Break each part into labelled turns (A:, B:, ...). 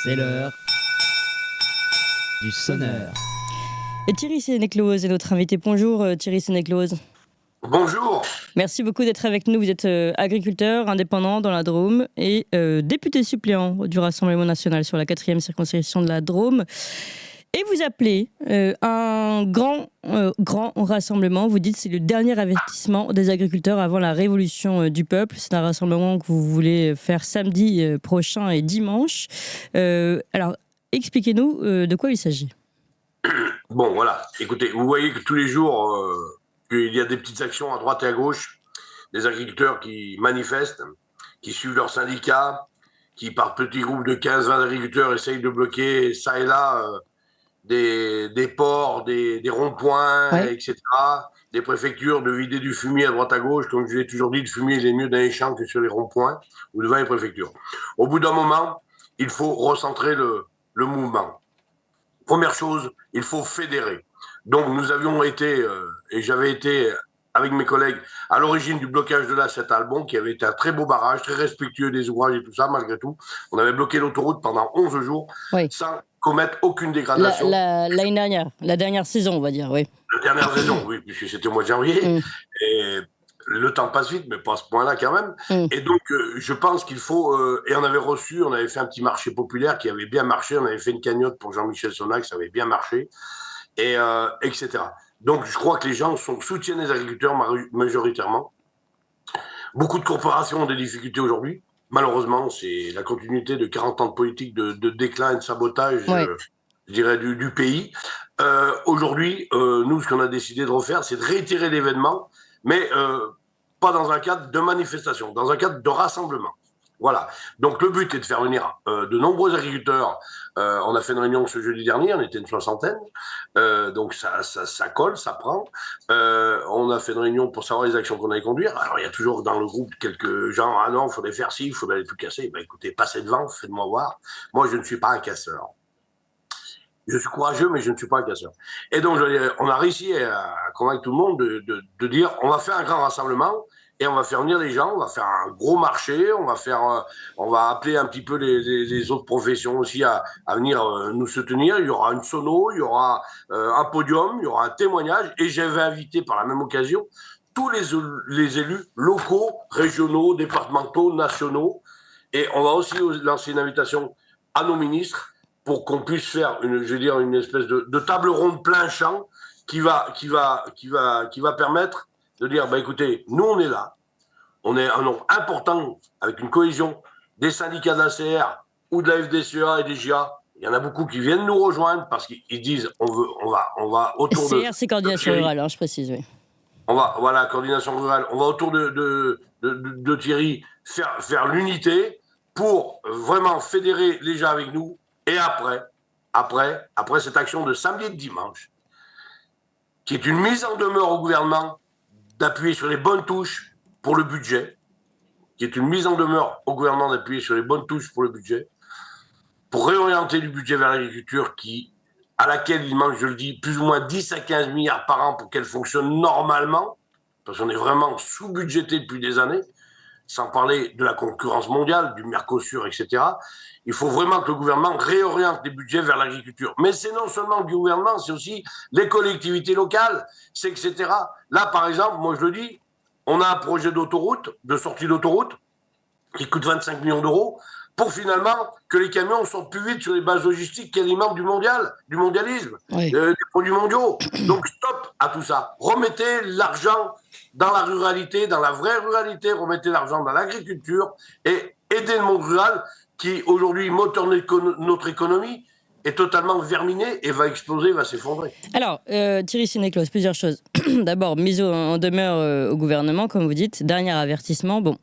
A: C'est l'heure du sonneur.
B: Et Thierry Sénéclose est notre invité. Bonjour Thierry Sénéclose.
C: Bonjour.
B: Merci beaucoup d'être avec nous. Vous êtes agriculteur indépendant dans la Drôme et député suppléant du Rassemblement national sur la 4e circonscription de la Drôme. Et vous appelez un grand rassemblement. Vous dites que c'est le dernier avertissement des agriculteurs avant la révolution du peuple. C'est un rassemblement que vous voulez faire samedi prochain et dimanche. Alors, expliquez-nous de quoi il s'agit.
C: Bon, voilà. Écoutez, vous voyez que tous les jours, qu'il y a des petites actions à droite et à gauche, des agriculteurs qui manifestent, qui suivent leurs syndicats, qui par petits groupes de 15-20 agriculteurs essayent de bloquer ça et là des ports, des ronds-points,
B: Ouais.
C: etc., des préfectures, de vider du fumier à droite à gauche. Comme je l'ai toujours dit, le fumier il est mieux dans les champs que sur les ronds-points ou devant les préfectures. Au bout d'un moment, il faut recentrer le mouvement. Première chose, il faut fédérer. Donc nous avions été, et j'avais été avec mes collègues, à l'origine du blocage de l'A7 à Albon, qui avait été un très beau barrage, très respectueux des ouvrages et tout ça, malgré tout. On avait bloqué l'autoroute pendant 11 jours,
B: Oui.
C: sans commettre aucune dégradation.
B: L'année dernière, la dernière saison, on va dire, oui.
C: La dernière saison, oui, puisque c'était au mois de janvier. Et le temps passe vite, mais pas à ce point-là quand même. Et donc, je pense qu'il faut... et on avait fait un petit marché populaire qui avait bien marché. On avait fait une cagnotte pour Jean-Michel Sonac, ça avait bien marché, et etc. Donc, je crois que les gens soutiennent les agriculteurs majoritairement. Beaucoup de corporations ont des difficultés aujourd'hui. Malheureusement, c'est la continuité de 40 ans de politique de déclin et de sabotage, je dirais, du pays. Aujourd'hui, nous, ce qu'on a décidé de refaire, c'est de réitérer l'événement, mais pas dans un cadre de manifestation, dans un cadre de rassemblement. Voilà. Donc le but est de faire venir de nombreux agriculteurs. On a fait une réunion ce jeudi dernier, on était une 60aine. Donc ça colle, ça prend. On a fait une réunion pour savoir les actions qu'on allait conduire. Alors il y a toujours dans le groupe quelques gens, ah non, il faudrait faire ci, il faudrait tout casser. Ben écoutez, passez devant, faites-moi voir. Moi, je ne suis pas un casseur. Je suis courageux, mais je ne suis pas un casseur. Et donc, on a réussi à convaincre tout le monde de dire, on va faire un grand rassemblement et on va faire venir les gens, on va faire un gros marché, on va appeler un petit peu les autres professions aussi à venir nous soutenir. Il y aura une sono, il y aura un podium, il y aura un témoignage et j'avais invité par la même occasion tous les élus locaux, régionaux, départementaux, nationaux. Et on va aussi lancer une invitation à nos ministres pour qu'on puisse faire une espèce de table ronde plein champ qui va permettre de dire, bah écoutez, nous on est là, on est un nombre important avec une cohésion des syndicats de la CR ou de la FDSEA et des GIA. Il y en a beaucoup qui viennent nous rejoindre parce qu'ils disent, on va autour de...
B: CR, c'est coordination rurale, je précise, oui.
C: Voilà, coordination rurale. On va autour de Thierry faire l'unité pour vraiment fédérer les gens avec nous. Et après cette action de samedi et de dimanche, qui est une mise en demeure au gouvernement d'appuyer sur les bonnes touches pour le budget, pour réorienter du budget vers l'agriculture à laquelle il manque, je le dis, plus ou moins 10 à 15 milliards par an pour qu'elle fonctionne normalement, parce qu'on est vraiment sous-budgété depuis des années, sans parler de la concurrence mondiale, du Mercosur, etc. Il faut vraiment que le gouvernement réoriente les budgets vers l'agriculture. Mais c'est non seulement du gouvernement, c'est aussi les collectivités locales, c'est etc. Là, par exemple, moi je le dis, on a un projet de sortie d'autoroute, qui coûte 25 millions d'euros, pour finalement que les camions sortent plus vite sur les bases logistiques qui alimentent du mondialisme, des produits mondiaux. Donc stop à tout ça. Remettez l'argent dans la ruralité, dans la vraie ruralité, remettez l'argent dans l'agriculture et aidez le monde rural qui, aujourd'hui, moteur de notre économie, est totalement verminé et va exploser, va s'effondrer.
B: Alors, Thierry Sénéclose, plusieurs choses. D'abord, mise en demeure au gouvernement, comme vous dites. Dernier avertissement. Bon,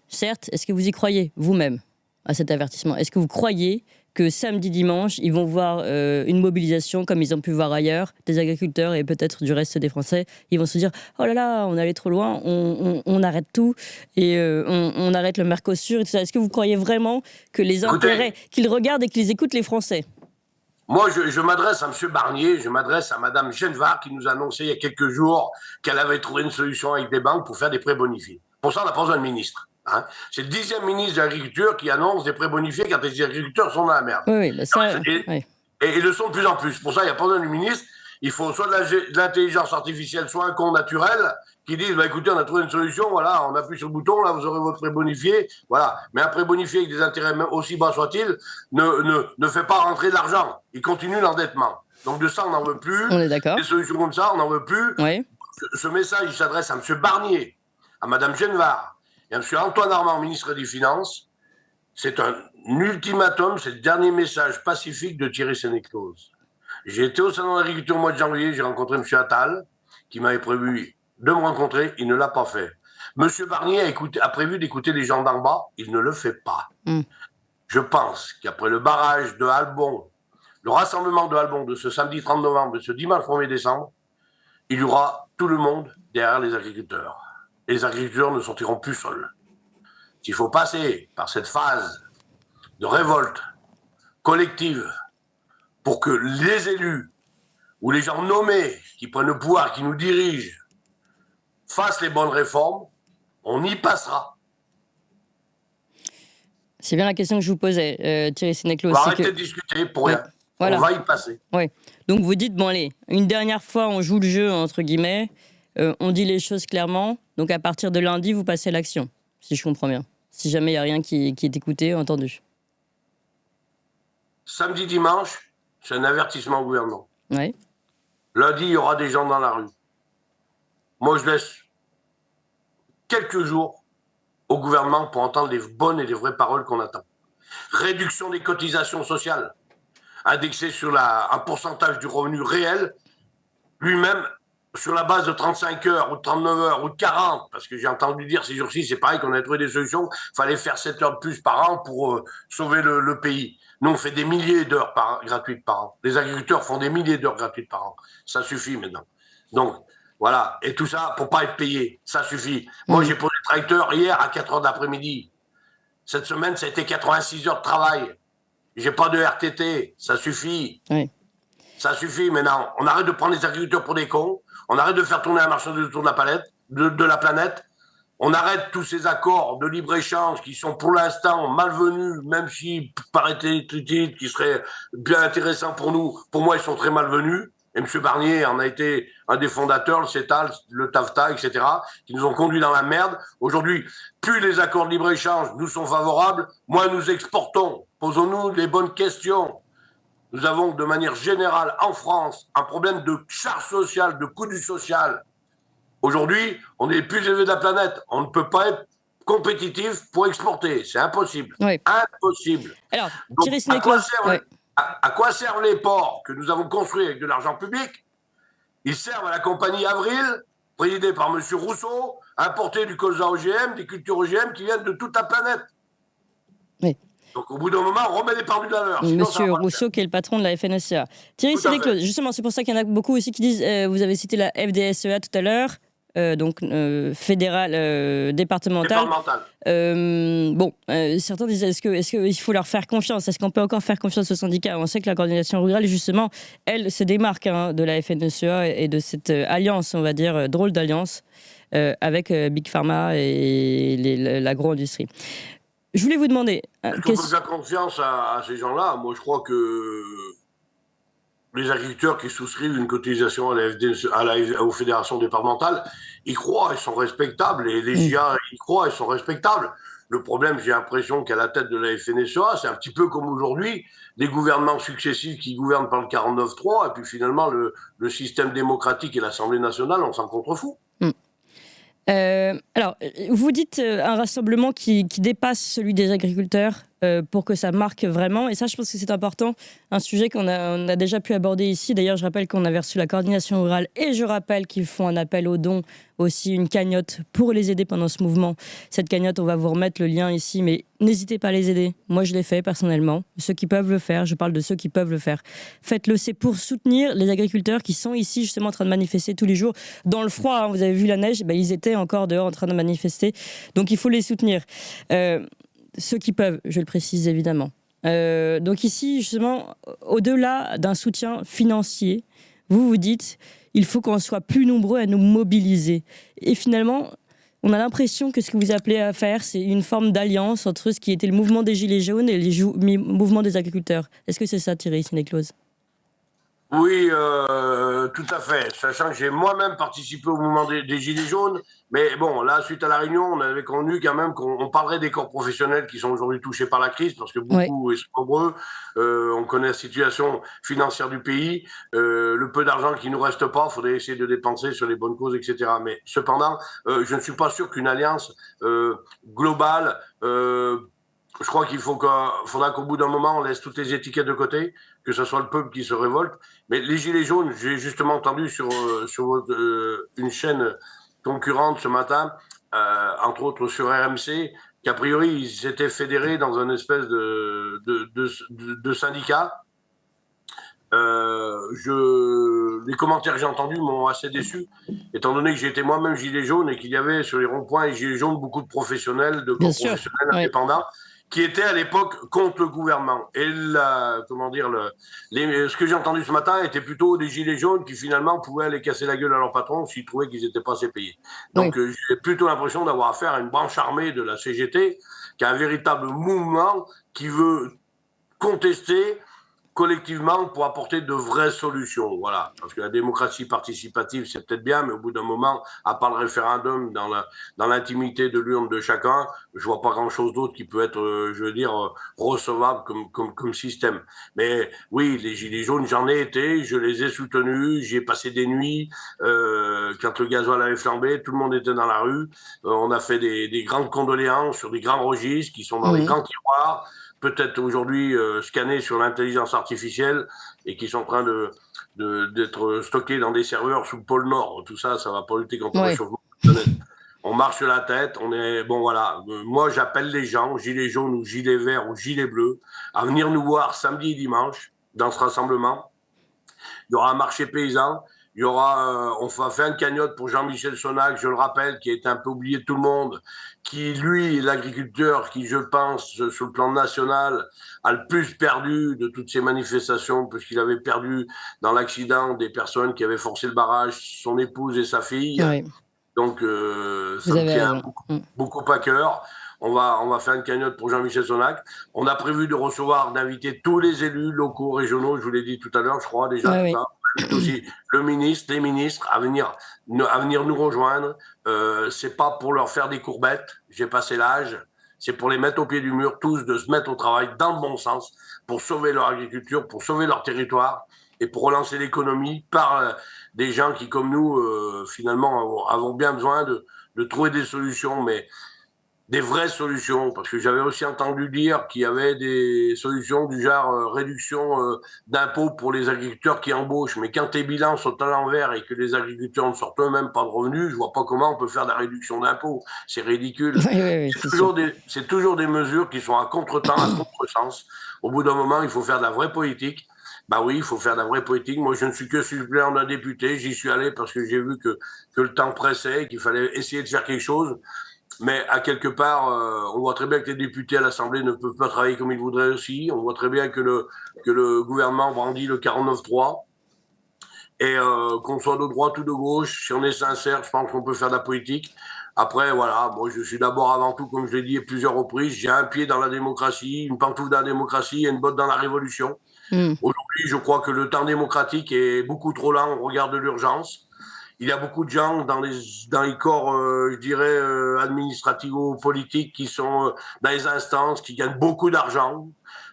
B: certes, est-ce que vous y croyez, vous-même, à cet avertissement? Est-ce que vous croyez que samedi, dimanche, ils vont voir une mobilisation comme ils ont pu voir ailleurs, des agriculteurs et peut-être du reste des Français? Ils vont se dire, oh là là, on allait trop loin, on arrête tout et on arrête le Mercosur et tout ça. Est-ce que vous croyez vraiment que les intérêts, qu'ils regardent et qu'ils écoutent les Français?
C: Moi, je m'adresse à M. Barnier, je m'adresse à Mme Genevard qui nous a annoncé il y a quelques jours qu'elle avait trouvé une solution avec des banques pour faire des prêts bonifiés. Pour ça, on n'a pas besoin de ministre. Hein. C'est le 10e ministre de l'Agriculture qui annonce des prêts bonifiés quand les agriculteurs sont dans la merde.
B: Oui, bah ça...
C: Et le sont de plus en plus. Pour ça, il n'y a pas besoin du ministre. Il faut soit de l'intelligence artificielle, soit un con naturel qui disent bah, écoutez, on a trouvé une solution, voilà, on appuie sur le bouton, là, vous aurez votre prêt bonifié. Voilà. Mais un prêt bonifié avec des intérêts aussi bas soient-ils ne fait pas rentrer de l'argent. Il continue l'endettement. Donc de ça, on n'en veut plus.
B: On est d'accord.
C: Des solutions comme ça, on n'en veut plus.
B: Oui.
C: Ce message, il s'adresse à M. Barnier, à Mme Genevard et à M. Antoine Armand, ministre des Finances. C'est un ultimatum, c'est le dernier message pacifique de Thierry Sénéclause. J'ai été au salon de l'agriculture au mois de janvier, j'ai rencontré M. Attal, qui m'avait prévu de me rencontrer, il ne l'a pas fait. M. Barnier a prévu d'écouter les gens d'en bas, il ne le fait pas. Je pense qu'après le barrage de Albon, le rassemblement de Albon de ce samedi 30 novembre et ce dimanche 1er décembre, il y aura tout le monde derrière les agriculteurs. Et les agriculteurs ne sortiront plus seuls. S'il faut passer par cette phase de révolte collective pour que les élus ou les gens nommés qui prennent le pouvoir, qui nous dirigent, fassent les bonnes réformes, on y passera.
B: C'est bien la question que je vous posais, Thierry Sénéclause.
C: On va arrêter de discuter pour rien. Voilà. On va y passer.
B: Ouais. Donc vous dites, bon allez, une dernière fois, on joue le jeu, entre guillemets, on dit les choses clairement, donc à partir de lundi, vous passez à l'action, si je comprends bien. Si jamais il n'y a rien qui est écouté, entendu.
C: Samedi, dimanche, c'est un avertissement au gouvernement.
B: Ouais.
C: Lundi, il y aura des gens dans la rue. Moi, je laisse quelques jours au gouvernement pour entendre les bonnes et les vraies paroles qu'on attend. Réduction des cotisations sociales, indexée sur un pourcentage du revenu réel, lui-même sur la base de 35 heures ou de 39 heures ou de 40, parce que j'ai entendu dire ces jours-ci, c'est pareil qu'on a trouvé des solutions, il fallait faire 7 heures de plus par an pour sauver le pays. Nous, on fait des milliers d'heures gratuites par an. Les agriculteurs font des milliers d'heures gratuites par an. Ça suffit maintenant. Donc, voilà. Et tout ça pour pas être payé. Ça suffit. Moi, j'ai posé le tracteur hier à 4 heures d'après-midi. Cette semaine, ça a été 86 heures de travail. J'ai pas de RTT. Ça suffit.
B: Oui.
C: Ça suffit maintenant. On arrête de prendre les agriculteurs pour des cons. On arrête de faire tourner la marchandise autour de la planète. On arrête tous ces accords de libre-échange qui sont pour l'instant malvenus, même si, paraît-il, qui seraient bien intéressants pour nous. Pour moi, ils sont très malvenus. Et M. Barnier en a été un des fondateurs, le CETA, le TAFTA, etc., qui nous ont conduits dans la merde. Aujourd'hui, plus les accords de libre-échange nous sont favorables, moins nous exportons. Posons-nous les bonnes questions. Nous avons de manière générale en France un problème de charge sociale, de coût du social. Aujourd'hui, on est les plus élevés de la planète. On ne peut pas être compétitif pour exporter. C'est impossible.
B: Oui.
C: Impossible.
B: Alors, Thierry Sénéclause,
C: à quoi servent les ports que nous avons construits avec de l'argent public? Ils servent à la compagnie Avril, présidée par M. Rousseau, à importer du colza OGM, des cultures OGM qui viennent de toute la planète.
B: Oui.
C: Donc au bout d'un moment, on remet les pendules à l'heure.
B: Monsieur Rousseau, qui est le patron de la FNSEA. Thierry Sénéclause, justement, c'est pour ça qu'il y en a beaucoup aussi qui disent, vous avez cité la FDSEA tout à l'heure, donc fédérale, départementale. Certains disent, est-ce qu'il faut leur faire confiance? Est-ce qu'on peut encore faire confiance aux syndicats? On sait que la coordination rurale, justement, elle se démarque de la FNSEA et de cette alliance, on va dire, drôle d'alliance, avec Big Pharma et l'agro-industrie. Je voulais vous demander...
C: Est-ce qu'on peut faire confiance à ces gens-là? Moi, je crois que les agriculteurs qui souscrivent une cotisation aux fédérations départementales, ils croient, ils sont respectables. Et les GIA, ils croient, ils sont respectables. Le problème, j'ai l'impression qu'à la tête de la FNSEA, c'est un petit peu comme aujourd'hui, des gouvernements successifs qui gouvernent par le 49-3, et puis finalement, le système démocratique et l'Assemblée nationale, on s'en contrefout.
B: Alors, vous dites un rassemblement qui dépasse celui des agriculteurs pour que ça marque vraiment. Et ça, je pense que c'est important. Un sujet qu'on a déjà pu aborder ici. D'ailleurs, je rappelle qu'on avait reçu la coordination rurale et je rappelle qu'ils font un appel aux dons, aussi une cagnotte pour les aider pendant ce mouvement. Cette cagnotte, on va vous remettre le lien ici, mais n'hésitez pas à les aider. Moi, je l'ai fait personnellement. Ceux qui peuvent le faire, je parle de ceux qui peuvent le faire. Faites-le, c'est pour soutenir les agriculteurs qui sont ici justement en train de manifester tous les jours. Dans le froid, hein, vous avez vu la neige, ils étaient encore dehors en train de manifester. Donc, il faut les soutenir. Ceux qui peuvent, je le précise évidemment. Donc ici, justement, au-delà d'un soutien financier, vous vous dites, il faut qu'on soit plus nombreux à nous mobiliser. Et finalement, on a l'impression que ce que vous appelez à faire, c'est une forme d'alliance entre ce qui était le mouvement des Gilets jaunes et le mouvement des agriculteurs. Est-ce que c'est ça, Thierry Sénéclose?
C: Oui, tout à fait. Sachant que j'ai moi-même participé au mouvement des Gilets jaunes, mais bon, là, suite à la réunion, on avait convenu quand même qu'on parlerait des corps professionnels qui sont aujourd'hui touchés par la crise, parce que beaucoup sont nombreux. On connaît la situation financière du pays, le peu d'argent qui nous reste pas, il faudrait essayer de dépenser sur les bonnes causes, etc. Mais cependant, je ne suis pas sûr qu'une alliance globale je crois faudra qu'au bout d'un moment, on laisse toutes les étiquettes de côté, que ce soit le peuple qui se révolte. Mais les Gilets jaunes, j'ai justement entendu sur une chaîne concurrente ce matin, entre autres sur RMC, qu'a priori, ils s'étaient fédérés dans une espèce de syndicat. Les commentaires que j'ai entendus m'ont assez déçu, étant donné que j'étais moi-même gilet jaune et qu'il y avait sur les ronds-points et gilets jaunes beaucoup de professionnels, de corps professionnels indépendants, qui étaient à l'époque contre le gouvernement. Et ce que j'ai entendu ce matin était plutôt des gilets jaunes qui finalement pouvaient aller casser la gueule à leur patron s'ils trouvaient qu'ils n'étaient pas assez payés. Donc j'ai plutôt l'impression d'avoir affaire à une branche armée de la CGT, qui a un véritable mouvement qui veut contester collectivement pour apporter de vraies solutions. Voilà. Parce que la démocratie participative, c'est peut-être bien, mais au bout d'un moment, à part le référendum dans l'intimité de l'urne de chacun, je vois pas grand-chose d'autre qui peut être, recevable comme système. Mais oui, les Gilets jaunes, j'en ai été, je les ai soutenus, j'ai passé des nuits, quand le gasoil avait flambé, tout le monde était dans la rue, on a fait des grandes condoléances sur des grands registres qui sont dans les grands tiroirs, peut-être aujourd'hui scannés sur l'intelligence artificielle et qui sont en train d'être stockés dans des serveurs sous le pôle Nord. Tout ça, ça va pas lutter contre le réchauffement de la planète. On marche la tête, voilà. Moi, j'appelle les gens, gilets jaunes ou gilets verts ou gilets bleus, à venir nous voir samedi et dimanche dans ce rassemblement. Il y aura un marché paysan. Il y aura, on va faire une cagnotte pour Jean-Michel Sonac, je le rappelle, qui a été un peu oublié de tout le monde, qui, lui, est l'agriculteur qui, je pense, sur le plan national, a le plus perdu de toutes ces manifestations, puisqu'il avait perdu dans l'accident des personnes qui avaient forcé le barrage, son épouse et sa fille.
B: Oui.
C: Donc, ça me tient beaucoup à cœur. On va faire une cagnotte pour Jean-Michel Sonac. On a prévu de recevoir, d'inviter tous les élus locaux, régionaux, je vous l'ai dit tout à l'heure, je crois déjà, tout ça. Aussi le ministre, les ministres à venir nous rejoindre. C'est pas pour leur faire des courbettes, j'ai passé l'âge. C'est pour les mettre au pied du mur, tous, de se mettre au travail dans le bon sens, pour sauver leur agriculture, pour sauver leur territoire et pour relancer l'économie par des gens qui, comme nous, finalement, avons bien besoin de trouver des solutions, mais des vraies solutions, parce que j'avais aussi entendu dire qu'il y avait des solutions du genre réduction d'impôts pour les agriculteurs qui embauchent, mais quand tes bilans sont à l'envers et que les agriculteurs ne sortent eux-mêmes pas de revenus, je vois pas comment on peut faire de la réduction d'impôts. C'est ridicule. C'est toujours des mesures qui sont à contre-temps, à contre-sens. Au bout d'un moment, il faut faire de la vraie politique. Bah oui, il faut faire de la vraie politique. Moi, je ne suis que suppléant d'un député. J'y suis allé parce que j'ai vu que le temps pressait et qu'il fallait essayer de faire quelque chose. Mais à quelque part, on voit très bien que les députés à l'Assemblée ne peuvent pas travailler comme ils voudraient aussi. On voit très bien que le gouvernement brandit le 49-3. Et qu'on soit de droite ou de gauche, si on est sincère, je pense qu'on peut faire de la politique. Après, voilà, moi je suis d'abord avant tout, comme je l'ai dit à plusieurs reprises, j'ai un pied dans la démocratie, une pantoufle dans la démocratie et une botte dans la révolution. Aujourd'hui, je crois que le temps démocratique est beaucoup trop lent au regard de l'urgence. Il y a beaucoup de gens dans les corps, je dirais, administrativo-politiques qui sont dans les instances, qui gagnent beaucoup d'argent,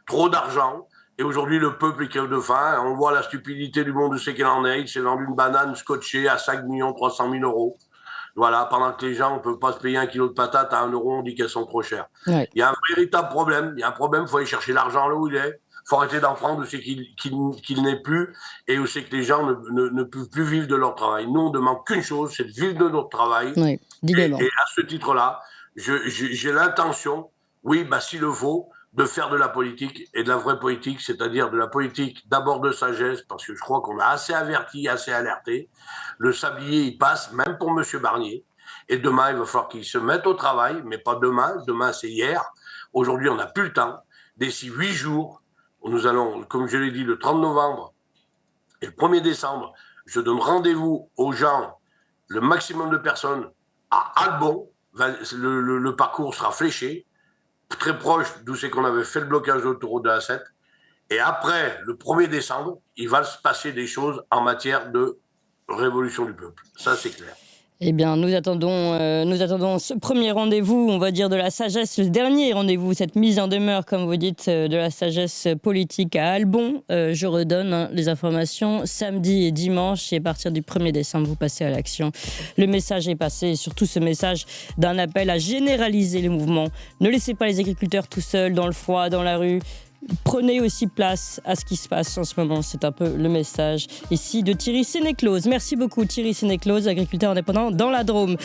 C: trop d'argent. Et aujourd'hui, le peuple, il crève de faim. On voit la stupidité du monde de ce qu'il en est. Il s'est vendu une banane scotchée à 5 300 000 euros. Voilà, pendant que les gens ne peuvent pas se payer un kilo de patates à 1 euro, on dit qu'elles sont trop chères. Il y a un véritable problème. Il y a un problème, il faut aller chercher l'argent là où il est. Il faut arrêter d'en prendre où c'est qu'il n'est plus et où c'est que les gens ne peuvent plus vivre de leur travail. Nous, on demande qu'une chose, c'est de vivre de notre travail. Et à ce titre-là, j'ai l'intention, oui, s'il le faut, de faire de la politique et de la vraie politique, c'est-à-dire de la politique d'abord de sagesse, parce que je crois qu'on a assez averti, assez alerté. Le sablier, il passe, même pour M. Barnier. Et demain, il va falloir qu'il se mette au travail, mais pas demain. Demain, c'est hier. Aujourd'hui, on n'a plus le temps. D'ici 8 jours, nous allons, comme je l'ai dit, le 30 novembre et le 1er décembre, je donne rendez-vous aux gens, le maximum de personnes, à Albon, le parcours sera fléché, très proche d'où c'est qu'on avait fait le blocage de l'autoroute de l'A7. Et après, le 1er décembre, il va se passer des choses en matière de révolution du peuple. Ça, c'est clair.
B: Eh bien, nous attendons ce premier rendez-vous, on va dire, de la sagesse, le dernier rendez-vous, cette mise en demeure, comme vous dites, de la sagesse politique à Albon. Je redonne les informations samedi et dimanche, et à partir du 1er décembre, vous passez à l'action. Le message est passé, et surtout ce message d'un appel à généraliser les mouvements. Ne laissez pas les agriculteurs tout seuls, dans le froid, dans la rue. Prenez aussi place à ce qui se passe en ce moment. C'est un peu le message ici de Thierry Sénéclose. Merci beaucoup Thierry Sénéclose, agriculteur indépendant dans la Drôme.